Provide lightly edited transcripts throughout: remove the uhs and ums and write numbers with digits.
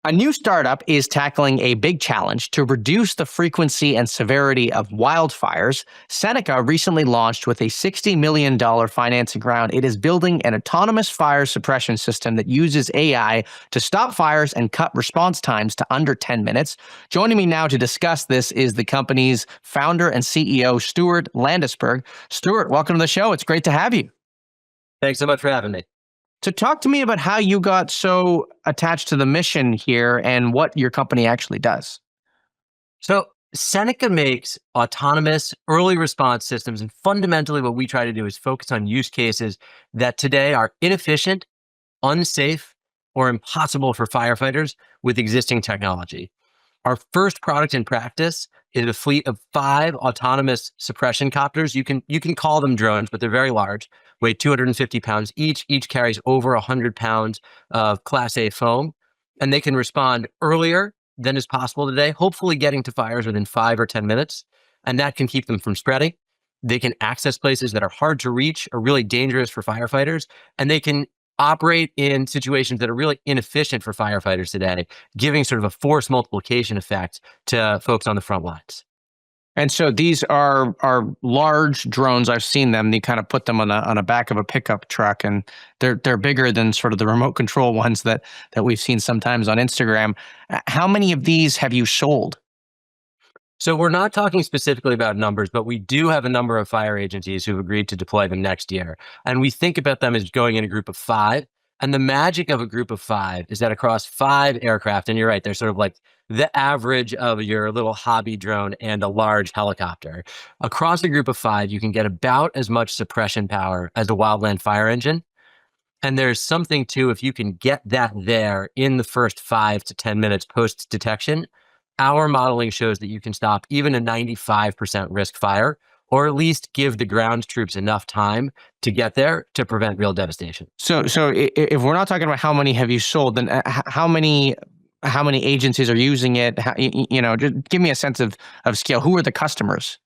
A new startup is tackling a big challenge to reduce the frequency and severity of wildfires. Seneca recently launched with a $60 million financing round. It is building an autonomous fire suppression system that uses AI to stop fires and cut response times to under 10 minutes. Joining me now to discuss this is the company's founder and CEO, Stuart Landesberg. Stuart, welcome to the show. It's great to have you. Thanks so much for having me. So talk to me about how you got so attached to the mission here and what your company actually does. So Seneca makes autonomous early response systems. And fundamentally, what we try to do is focus on use cases that today are inefficient, unsafe, or impossible for firefighters with existing technology. Our first product in practice is a fleet of 5 autonomous suppression copters. You can call them drones, but they're very large, weigh 250 pounds each. Each carries over 100 pounds of Class A foam, and they can respond earlier than is possible today, hopefully getting to fires within 5 or 10 minutes, and that can keep them from spreading. They can access places that are hard to reach or really dangerous for firefighters, and they can operate in situations that are really inefficient for firefighters today, giving sort of a force multiplication effect to folks on the front lines. And so these are large drones. I've seen them. You kind of put them on a back of a pickup truck, and they're bigger than sort of the remote control ones that we've seen sometimes on Instagram. How many of these have you sold? So we're not talking specifically about numbers, but we do have a number of fire agencies who've agreed to deploy them next year. And we think about them as going in a group of 5. And the magic of a group of 5 is that across 5 aircraft, and you're right, they're sort of like the average of your little hobby drone and a large helicopter. Across a group of 5, you can get about as much suppression power as a wildland fire engine. And there's something too, if you can get that there in the first 5 to 10 minutes post detection, our modeling shows that you can stop even a 95% risk fire, or at least give the ground troops enough time to get there to prevent real devastation. So if we're not talking about how many have you sold, then how many agencies are using it? Just give me a sense of scale. Who are the customers?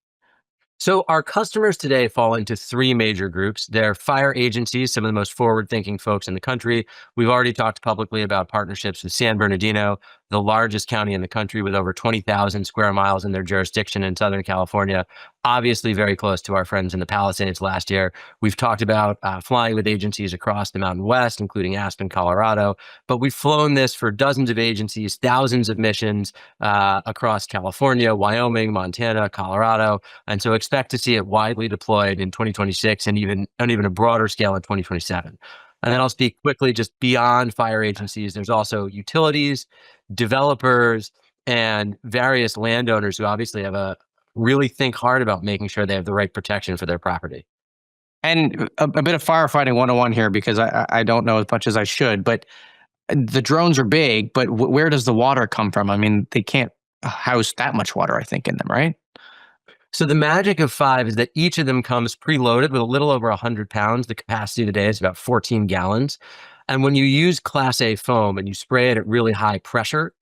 So our customers today fall into 3 major groups. They're fire agencies, some of the most forward-thinking folks in the country. We've already talked publicly about partnerships with San Bernardino, the largest county in the country with over 20,000 square miles in their jurisdiction in Southern California, obviously very close to our friends in the Palisades last year. We've talked about flying with agencies across the Mountain West, including Aspen, Colorado, but we've flown this for dozens of agencies, thousands of missions across California, Wyoming, Montana, Colorado, and so expect to see it widely deployed in 2026 and even on even a broader scale in 2027. And then I'll speak quickly just beyond fire agencies. There's also utilities, developers, and various landowners who obviously have a really think hard about making sure they have the right protection for their property. And a bit of firefighting 101 here, because I don't know as much as I should, but the drones are big, but where does the water come from? I mean, they can't house that much water, I think, in them, right? So the magic of 5 is that each of them comes preloaded with a little over 100 pounds. The capacity today is about 14 gallons. And when you use Class A foam and you spray it at really high pressure,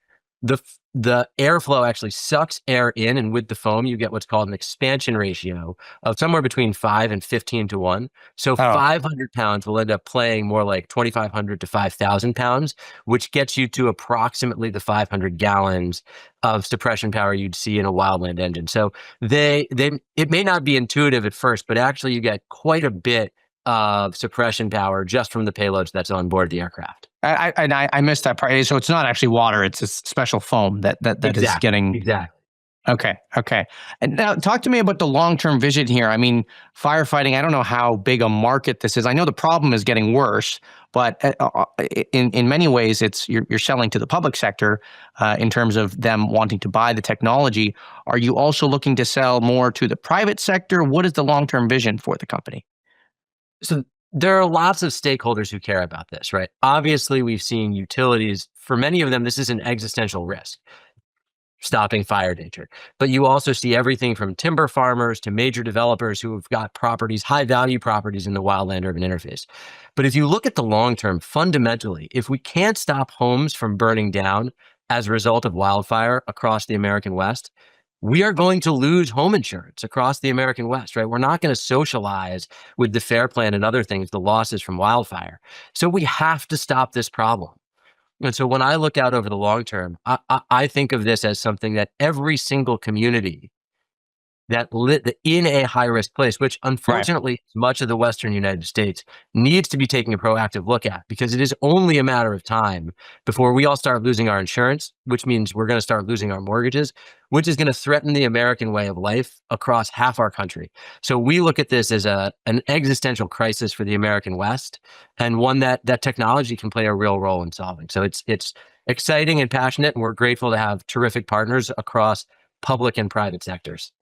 the airflow actually sucks air in, and with the foam, you get what's called an expansion ratio of somewhere between 5 and 15 to 1. So 500 pounds will end up playing more like 2,500 to 5,000 pounds, which gets you to approximately the 500 gallons of suppression power you'd see in a wildland engine. So it may not be intuitive at first, but actually you get quite a bit of suppression power just from the payloads that's on board the aircraft. I missed that part. So it's not actually water; it's a special foam that Exactly. is getting. Exactly. Okay. And now talk to me about the long-term vision here. I mean, firefighting, I don't know how big a market this is. I know the problem is getting worse, but in many ways, you're selling to the public sector in terms of them wanting to buy the technology. Are you also looking to sell more to the private sector? What is the long-term vision for the company? So there are lots of stakeholders who care about this, right? Obviously, we've seen utilities. For many of them, this is an existential risk, stopping fire danger. But you also see everything from timber farmers to major developers who have got properties, high value properties in the wildland urban interface. But if you look at the long term, fundamentally, if we can't stop homes from burning down as a result of wildfire across the American West, we are going to lose home insurance across the American West, right? We're not going to socialize with the FAIR Plan and other things, the losses from wildfire. So we have to stop this problem. And so when I look out over the long term, I think of this as something that every single community in a high risk place, which Right. unfortunately much of the Western United States needs to be taking a proactive look at, because it is only a matter of time before we all start losing our insurance, which means we're going to start losing our mortgages, which is going to threaten the American way of life across half our country. So we look at this as an existential crisis for the American West, and one that technology can play a real role in solving. So it's exciting and passionate, and we're grateful to have terrific partners across public and private sectors.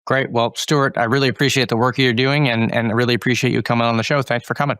Great. Well, Stuart, I really appreciate the work you're doing and I really appreciate you coming on the show. Thanks for coming.